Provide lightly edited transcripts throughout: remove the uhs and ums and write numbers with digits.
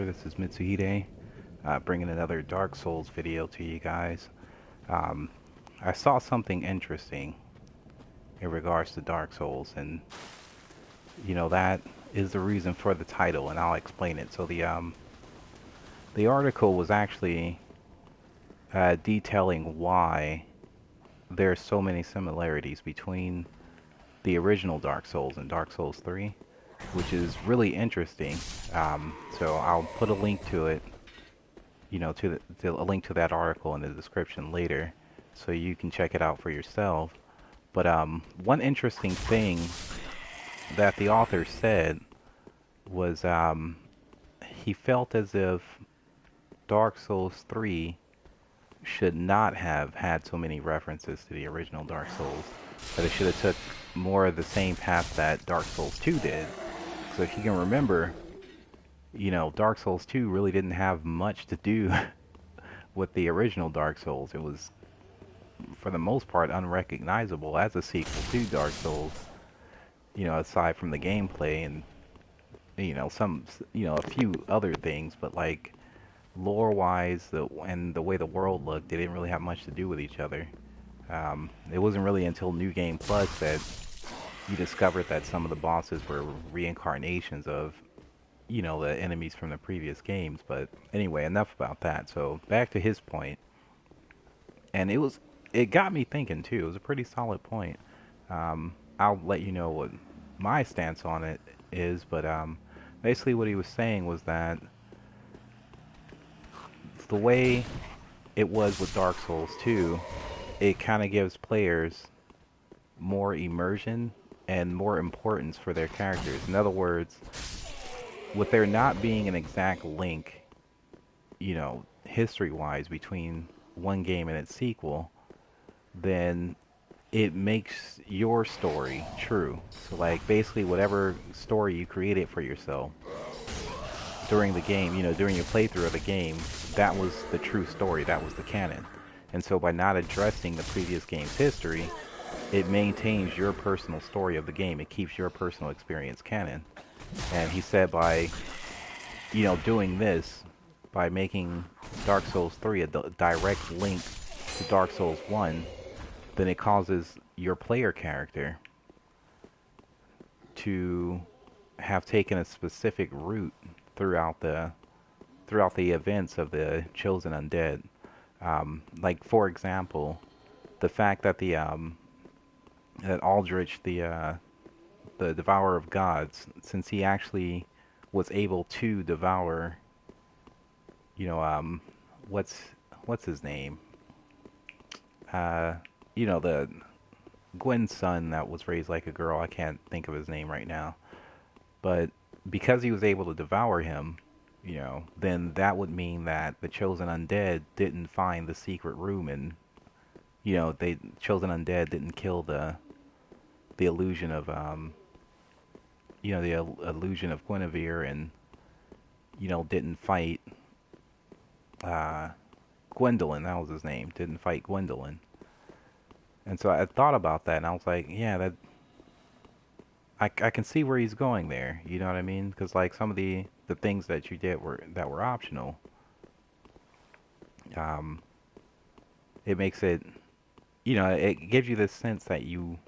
This is Mitsuhide, bringing another Dark Souls video to you guys. Um, I saw something interesting in regards to Dark Souls, and that is the reason for the title, and I'll explain it. So the article was actually detailing why there's so many similarities between the original Dark Souls and Dark Souls 3, which is really interesting. So I'll put a link to it, to a link to that article in the description later, so you can check it out for yourself. But one interesting thing that the author said was he felt as if Dark Souls 3 should not have had so many references to the original Dark Souls, that it should have took more of the same path that Dark Souls 2 did. So if you can remember, Dark Souls 2 really didn't have much to do with the original Dark Souls. It was, for the most part, unrecognizable as a sequel to Dark Souls, aside from the gameplay and, a few other things, but like lore-wise, and the way the world looked, they didn't really have much to do with each other. It wasn't really until New Game Plus that you discovered that some of the bosses were reincarnations of, the enemies from the previous games. But anyway, enough about that. So back to his point, and it got me thinking too. It was a pretty solid point. I'll let you know what my stance on it is, but basically what he was saying was that the way it was with Dark Souls 2, it kind of gives players more immersion and more importance for their characters. In other words, with there not being an exact link, history-wise between one game and its sequel, then it makes your story true. So like basically whatever story you created for yourself during the game, during your playthrough of the game, that was the true story, that was the canon. And so by not addressing the previous game's history, it maintains your personal story of the game. It keeps your personal experience canon. And he said by, doing this, by making Dark Souls 3 a direct link to Dark Souls 1, then it causes your player character to have taken a specific route throughout the events of the chosen undead. Like for example, the fact that that Aldrich, the devourer of gods, since he actually was able to devour, what's his name? The Gwen's son that was raised like a girl. I can't think of his name right now. But because he was able to devour him, then that would mean that the chosen undead didn't find the secret room, and they chosen undead didn't kill the illusion of illusion of Guinevere, and didn't fight Gwendolyn. That was his name. Didn't fight Gwendolyn. And so I thought about that, and I was like, yeah, that I can see where he's going there. You know what I mean? Because like some of the things that you did were optional. Um, it makes it, it gives you this sense that you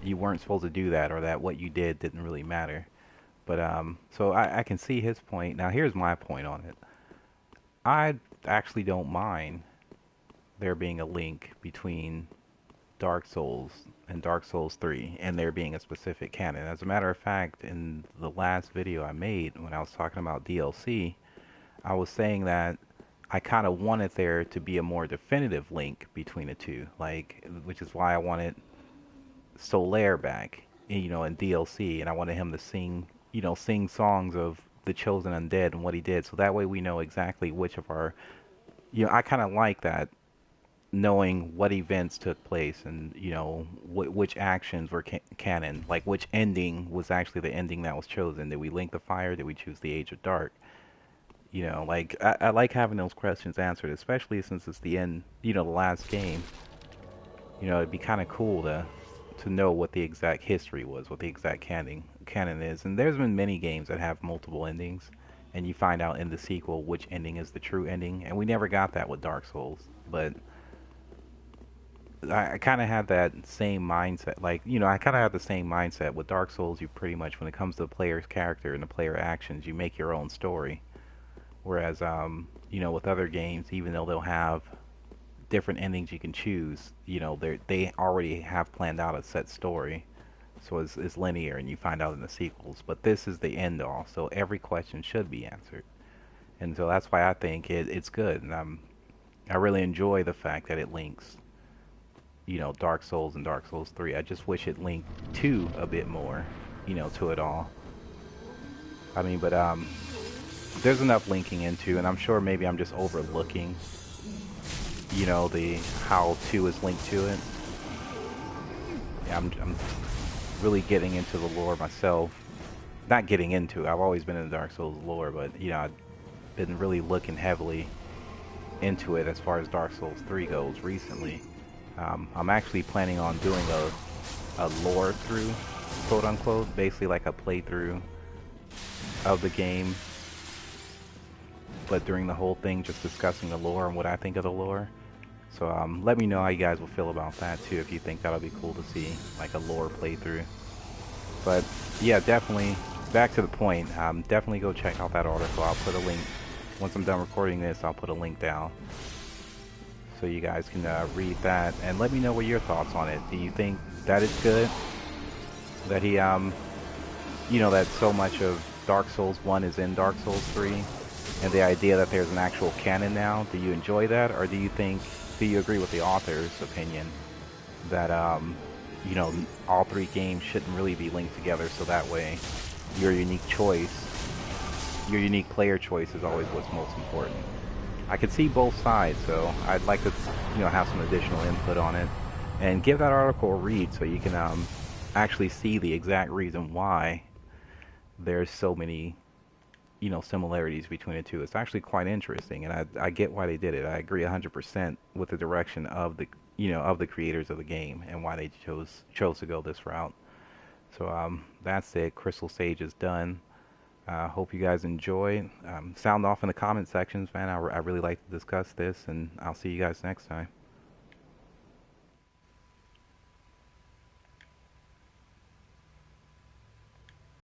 weren't supposed to do that, or that what you did didn't really matter. But so I can see his point. Now here's my point on it. I actually don't mind there being a link between Dark Souls and Dark Souls 3, and there being a specific canon. As a matter of fact, in the last video I made, when I was talking about DLC, I was saying that I kind of wanted there to be a more definitive link between the two, like, which is why I wanted Solaire back, in DLC, and I wanted him to sing songs of the chosen undead and what he did, so that way we know exactly which of our, I kind of like that, knowing what events took place, and which actions were canon, like which ending was actually the ending that was chosen. Did we link the fire? Did we choose the Age of Dark? Like I like having those questions answered, especially since it's the end, the last game. It'd be kind of cool to know what the exact history was, what the exact canon is. And there's been many games that have multiple endings, and you find out in the sequel which ending is the true ending. And we never got that with Dark Souls, but I kind of had that same mindset. Like, I kind of have the same mindset with Dark Souls. You pretty much, when it comes to the player's character and the player actions, you make your own story. Whereas, with other games, even though they'll have different endings you can choose, they already have planned out a set story. So it's linear, and you find out in the sequels. But this is the end all, so every question should be answered. And so that's why I think it's good. And I really enjoy the fact that it links, Dark Souls and Dark Souls 3. I just wish it linked 2 a bit more, to it all. I mean, but there's enough linking into, and I'm sure maybe I'm just overlooking, the how 2 is linked to it. Yeah, I'm really getting into the lore myself. Not getting into, I've always been in the Dark Souls lore, but I've been really looking heavily into it as far as Dark Souls 3 goes recently. I'm actually planning on doing a lore through, quote unquote, basically like a playthrough of the game, but during the whole thing just discussing the lore and what I think of the lore. So let me know how you guys will feel about that too, if you think that'll be cool to see, like a lore playthrough. But yeah, definitely, back to the point, definitely go check out that article. I'll put a link, once I'm done recording this, I'll put a link down so you guys can read that, and let me know what your thoughts on it. Do you think that it's good that he, that so much of Dark Souls 1 is in Dark Souls 3, and the idea that there's an actual canon now? Do you enjoy that, or do you agree with the author's opinion that, all 3 games shouldn't really be linked together, so that way your unique player choice is always what's most important? I could see both sides, so I'd like to, have some additional input on it, and give that article a read so you can actually see the exact reason why there's so many, similarities between the two. It's actually quite interesting, and I get why they did it. I agree 100% with the direction of the creators of the game and why they chose to go this route. So that's it. Crystal Sage is done. Hope you guys enjoy. Sound off in the comment sections, man. I really like to discuss this, and I'll see you guys next time.